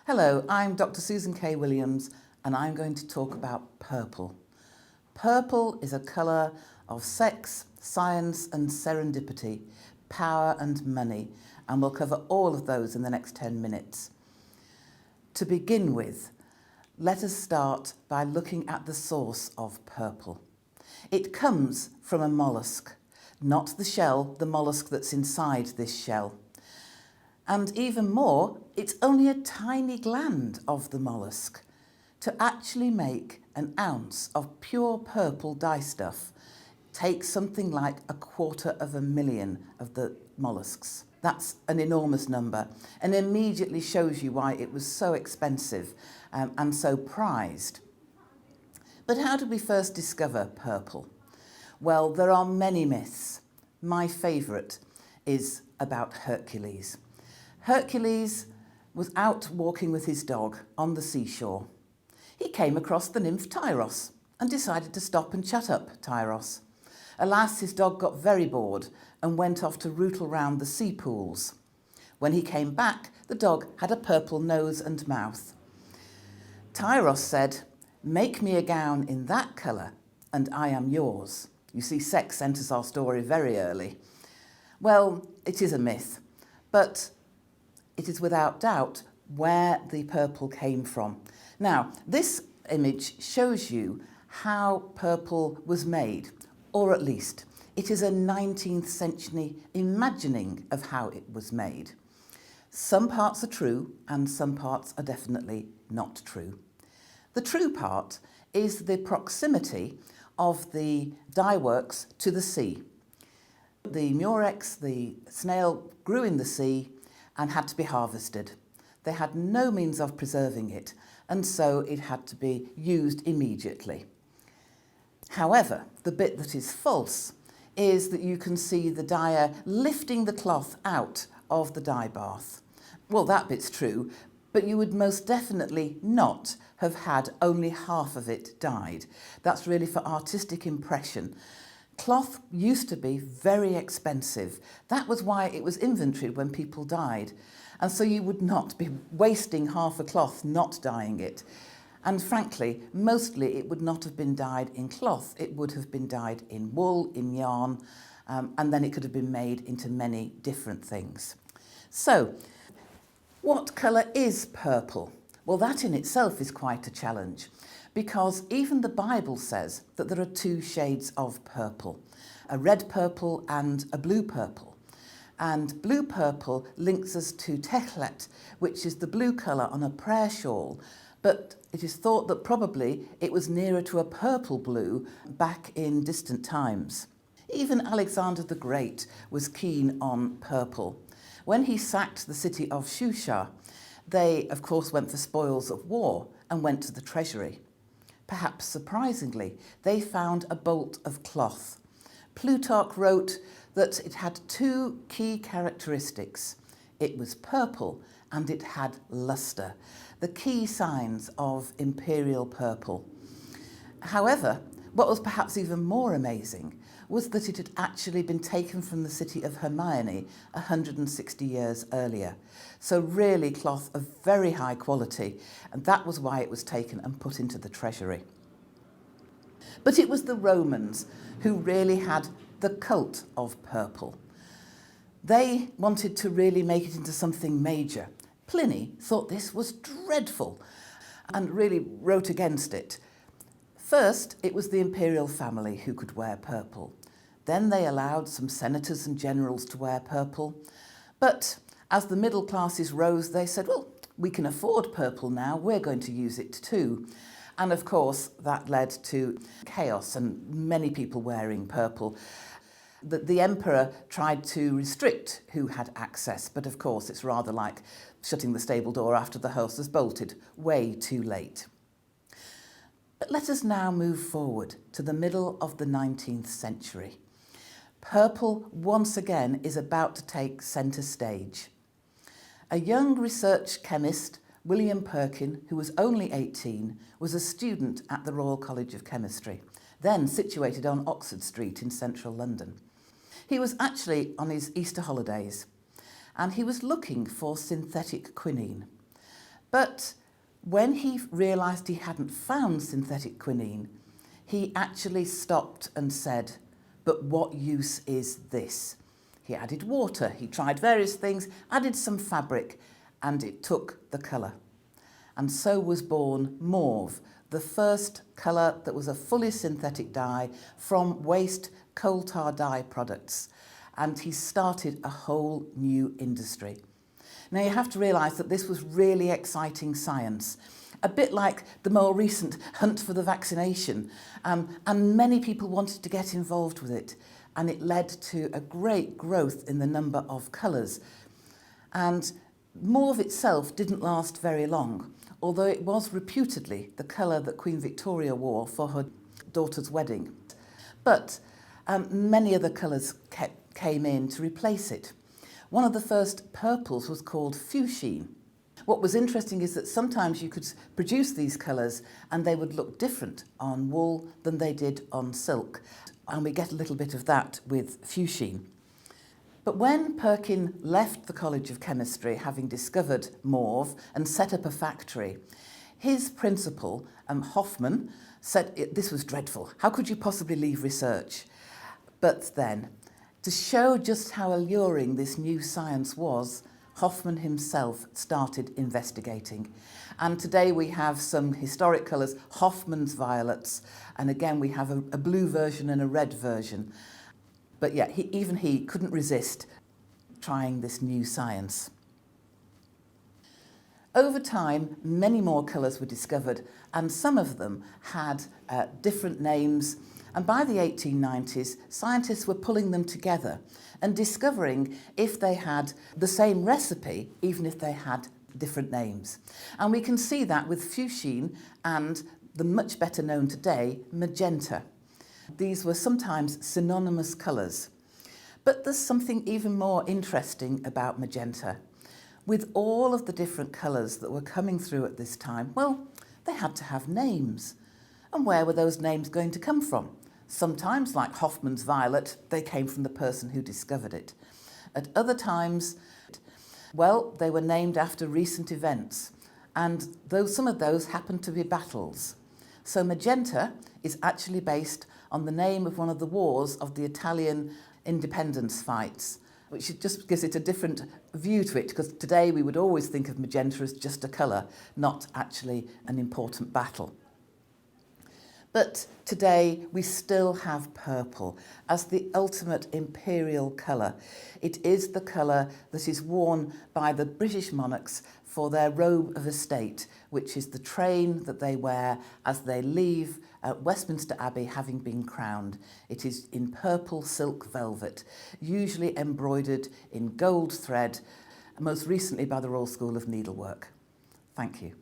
Hello, I'm Dr. Susan K. Williams and I'm going to talk about purple. Purple is a colour of sex, science and serendipity, power and money, and we'll cover all of those in the next 10 minutes. To begin with, let us start by looking at the source of purple. It comes from a mollusk, not the shell, the mollusk that's inside this shell. And even more, it's only a tiny gland of the mollusk. To actually make an ounce of pure purple dyestuff takes something like 250,000 of the mollusks. That's an enormous number and immediately shows you why it was so expensive and so prized. But how did we first discover purple? Well, there are many myths. My favourite is about Hercules. Hercules was out walking with his dog on the seashore. He came across the nymph Tyros and decided to stop and chat up Tyros. Alas, his dog got very bored and went off to rootle round the sea pools. When he came back, the dog had a purple nose and mouth. Tyros said, "Make me a gown in that colour and I am yours." You see, sex enters our story very early. Well, it is a myth, but it is without doubt where the purple came from. Now, this image shows you how purple was made, or at least it is a 19th century imagining of how it was made. Some parts are true and some parts are definitely not true. The true part is the proximity of the dye works to the sea. The murex, the snail, grew in the sea and had to be harvested. They had no means of preserving it, and so it had to be used immediately. However, the bit that is false is that you can see the dyer lifting the cloth out of the dye bath. Well, that bit's true, but you would most definitely not have had only half of it dyed. That's really for artistic impression. Cloth used to be very expensive. That was why it was inventoried when people died. And so you would not be wasting half a cloth not dyeing it. And frankly, mostly it would not have been dyed in cloth. It would have been dyed in wool, in yarn, and then it could have been made into many different things. So, what colour is purple? Well, that in itself is quite a challenge, because even the Bible says that there are two shades of purple, a red purple and a blue purple. And blue purple links us to Techlet, which is the blue colour on a prayer shawl, but it is thought that probably it was nearer to a purple blue back in distant times. Even Alexander the Great was keen on purple. When he sacked the city of Shusha, they of course went for spoils of war and went to the treasury. Perhaps surprisingly, they found a bolt of cloth. Plutarch wrote that it had two key characteristics. It was purple and it had lustre, the key signs of imperial purple. However, what was perhaps even more amazing was that it had actually been taken from the city of Hermione 160 years earlier. So really cloth of very high quality, and that was why it was taken and put into the treasury. But it was the Romans who really had the cult of purple. They wanted to really make it into something major. Pliny thought this was dreadful and really wrote against it. First, it was the imperial family who could wear purple. Then they allowed some senators and generals to wear purple. But as the middle classes rose, they said, well, we can afford purple now, we're going to use it too. And of course, that led to chaos and many people wearing purple. The emperor tried to restrict who had access, but of course it's rather like shutting the stable door after the horse has bolted, way too late. But let us now move forward to the middle of the 19th century. Purple, once again, is about to take centre stage. A young research chemist, William Perkin, who was only 18, was a student at the Royal College of Chemistry, then situated on Oxford Street in central London. He was actually on his Easter holidays and he was looking for synthetic quinine. But when he realised he hadn't found synthetic quinine, he actually stopped and said, but what use is this? He added water, he tried various things, added some fabric, and it took the colour. And so was born MAUVE, the first colour that was a fully synthetic dye from waste coal tar dye products. And he started a whole new industry. Now you have to realise that this was really exciting science, a bit like the more recent hunt for the vaccination, and many people wanted to get involved with it, and it led to a great growth in the number of colours. And MAUVE itself didn't last very long, although it was reputedly the colour that Queen Victoria wore for her daughter's wedding. But many other colours came in to replace it. One of the first purples was called fuchsine. What was interesting is that sometimes you could produce these colours and they would look different on wool than they did on silk. And we get a little bit of that with fuchsine. But when Perkin left the College of Chemistry, having discovered MAUVE and set up a factory, his principal, Hoffman, said this was dreadful. How could you possibly leave research? But then, to show just how alluring this new science was, Hoffman himself started investigating. And today we have some historic colours, Hoffman's violets, and again we have a blue version and a red version. But yeah, even he couldn't resist trying this new science. Over time, many more colours were discovered, and some of them had different names. And by the 1890s, scientists were pulling them together and discovering if they had the same recipe, even if they had different names. And we can see that with fuchsine and the much better known today, magenta. These were sometimes synonymous colours. But there's something even more interesting about magenta. With all of the different colours that were coming through at this time, well, they had to have names. And where were those names going to come from? Sometimes, like Hoffman's violet, they came from the person who discovered it. At other times, well, they were named after recent events, and some of those happened to be battles. So magenta is actually based on the name of one of the wars of the Italian independence fights, which just gives it a different view to it, because today we would always think of magenta as just a colour, not actually an important battle. But today we still have purple as the ultimate imperial colour. It is the colour that is worn by the British monarchs for their robe of estate, which is the train that they wear as they leave Westminster Abbey having been crowned. It is in purple silk velvet, usually embroidered in gold thread, most recently by the Royal School of Needlework. Thank you.